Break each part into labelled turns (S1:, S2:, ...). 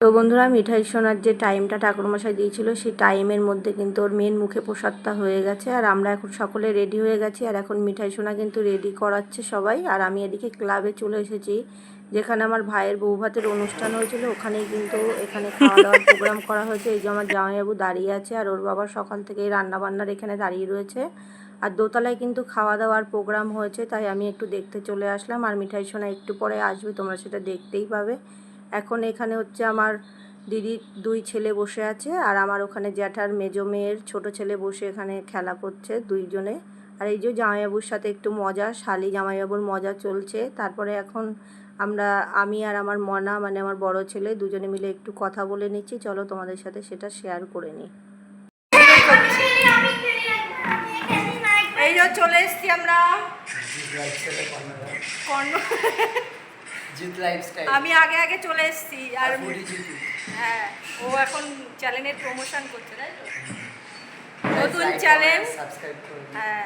S1: তো বন্ধুরা, মিঠাই সোনার যে টাইমটা ঠাকুরমশাই দিয়েছিল সেই টাইমের মধ্যে কিন্তু ওর মেন মুখে প্রসাদটা হয়ে গেছে। আর আমরা এখন সকলে রেডি হয়ে গেছি। আর এখন মিঠাই সোনা কিন্তু রেডি করাচ্ছে সবাই। আর আমি এদিকে ক্লাবে চলে এসেছি, যেখানে আমার ভাইয়ের বউ ভাতের অনুষ্ঠান হয়েছিল। ওখানেই কিন্তু এখানে খাওয়া দাওয়ার প্রোগ্রাম করা হয়েছে। এই যে আমার জামাইবাবু দাঁড়িয়ে আছে, আর ওর বাবা সকাল থেকেই রান্নাবান্নার এখানে দাঁড়িয়ে রয়েছে। আর দোতলায় কিন্তু খাওয়া দাওয়ার প্রোগ্রাম হয়েছে, তাই আমি একটু দেখতে চলে আসলাম। আর মিঠাই সোনা একটু পরে আসবে, তোমরা সেটা দেখতেই পাবে। এখন এখানে হচ্ছে আমার দিদির দুই ছেলে বসে আছে, আর আমার ওখানে জ্যাঠার মেজো মেয়ের ছোটো ছেলে বসে এখানে খেলা করছে দুইজনে। আর এই যে জামাইবাবুর সাথে একটু মজা, শালি জামাইবাবুর মজা চলছে। তারপরে এখন আমি আর আমার মনা, মানে আমার বড় ছেলে, দুজনে মিলে একটু কথা বলে নিচ্ছি। চলো তোমাদের সাথে সেটা শেয়ার করে নিই। এই যে চলে এসছি আমরা আমি আগে আগে চলে এসেছি। আর হ্যাঁ, ও এখন চ্যানেলের প্রমোশন করছে, তাই তো? নতুন চ্যানেল। হ্যাঁ,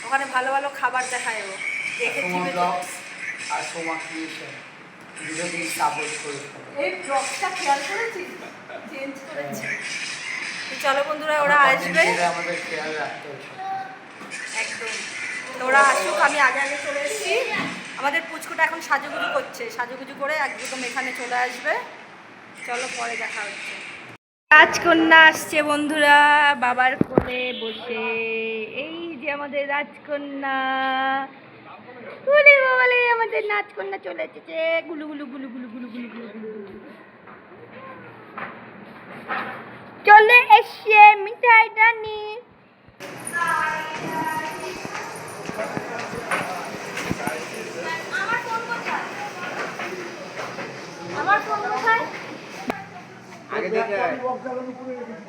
S1: ওখানে ভালো ভালো খাবার দেখায় ও। দেখেছি আর সোমা ক্রিয়েশন দুটোকেই সাপোর্ট করে। এই ব্লগটা খেয়াল করেছিস? চেঞ্জ করেছি। চলো বন্ধুরা, ওরা আসবে, আমাদের খেয়াল রাখতে হবে একদম। ওরা আসুক, আমি আগে আগে চলে এসেছি। আমাদের পুচকুটা এখন সাজুগুজু করছে, সাজুগুজু করে একদম এখানে চলে আসবে। চলো পরে দেখা হচ্ছে। রাজকন্যা আসছে বন্ধুরা, বাবার কোলে বসে। এই যে আমাদের রাজকন্যা, বলে বাবালে আমাদের রাজকন্যা চলে এসেছে। গুলু গুলু গুলু গুলু গুলু গুলু গুলু গুলু চলে এসছে মিঠাই রানী।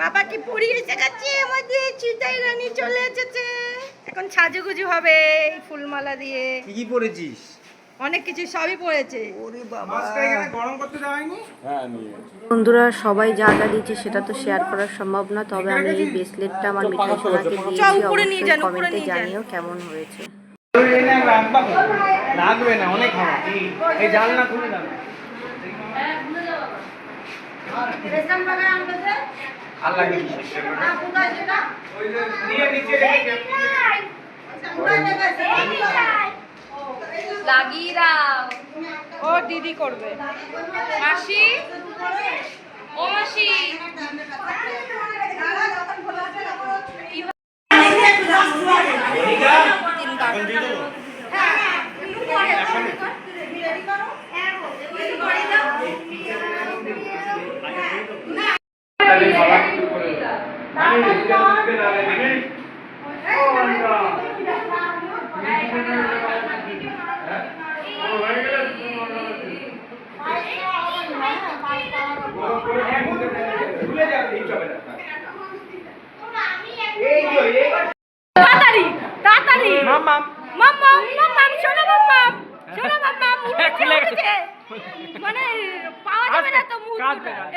S1: বাবা কি পুরী এসে গেছে, আমাদের চিতাই রানী চলে এসেছে। এখন সাজুগুজু হবে ফুলমালা দিয়ে। কি কি পরেছিস? অনেক কিছু, সবই পড়েছে। বন্ধুরা, সবাই যা যা দিয়েছে সেটা তো শেয়ার করা সম্ভব না, তবে আমি এই ব্রেসলেটটা আমার মিঠাই সোনাকে দিয়েছি। অবশ্যই কমেন্টে জানিও কেমন হয়েছে। লাগবে না, অনেক খাবার। এই জানলা খুলে দাও। ও দিদি করবে। মাসি, ও মাসি, তাড়াতাড়ি তাড়াতাড়ি, মাম্মাম মাম্মাম মাম্মাম, শোনো মাম্মাম, শোনো মাম্মাম, উঠেছে মানে পাওয়া যাবে না তো মুখ।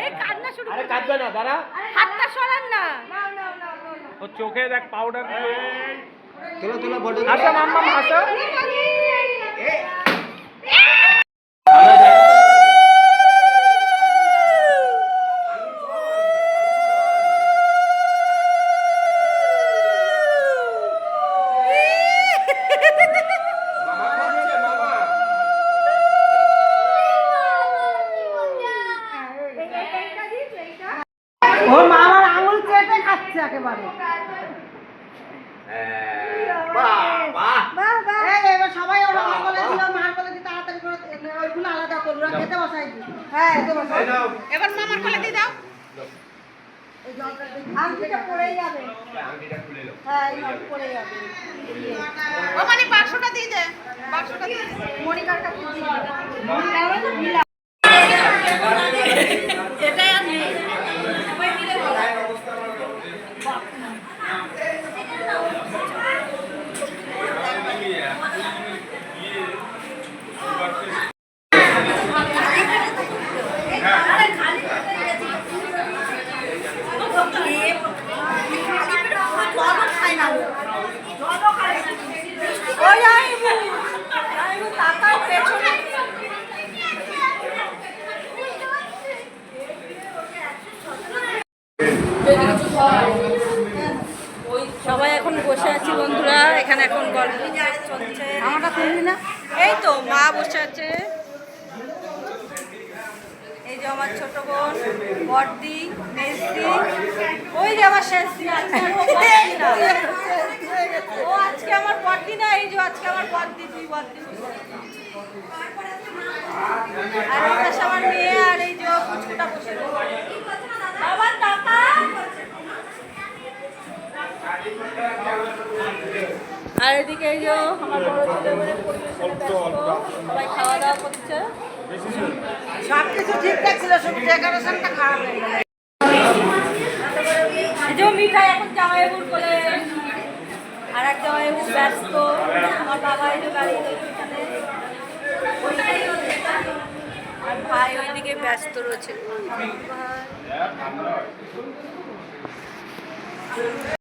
S1: এই কান্না শুরু করে। কাঁদবে না, দাঁড়া, হাতটা সরান না। ও চোখে দেখ পাউডার। তোলা তোলা ফটো। হাসো মাম্মাম, হাসো। ওর মা আমার আঙুল চেপে খাচ্ছে একেবারে। এবার সবাই ওরা কোলে দিল, মার কোলে দিতে তাড়াতাড়ি করে ওইগুলো আলাদা করলো, খেতে বসাই দিই। হ্যাঁ, খেতে বসাই। এবার মামার কোলে দিয়ে দাও। এই জলটা আংটিটা পড়ে যাবে। আংটিটা খুলে নাও। হ্যাঁ, এই পড়ে যাবে। ও মানে বাক্সটা দিয়ে দে, বাক্সটা দিয়ে দে। মনিকার কাছে দিয়ে দে। মনিকার তো দিলা। এটাই আর নেই। সবাই এখন বসে আছি বন্ধুরা, এখানে এখন গল্প চলছে। আমারটা তুলবি না? এই তো মা বসে আছে, এই যে আমার ছোট বোন, বড়দি, মেজদি, ওই যে আমার শেষদি। ও আজকে আমার বড়দি না, এই যে আজকে আমার বড়দি, দুই বড়দি। আর এই পাশে আমার মেয়ে, আর এই যে পুচকুটা বসে বাবার টাকা। আর এদিকে এই যে আমার বড় ছেলে বলে পরিবেশনে ব্যস্ত, সবাই খাওয়া দাওয়া করছে।
S2: সব কিছু ঠিকঠাক ছিল, শুধু ডেকোরেশনটা খারাপ হয়ে গেল।
S1: এই যে মিঠাই এখন জামাইবাবুর কোলে, আর এক জামাইবাবু ব্যস্ত। আমার বাবা এই যে গাড়িতে ওইখানে, আর ভাই ওইদিকে ব্যস্ত রয়েছে।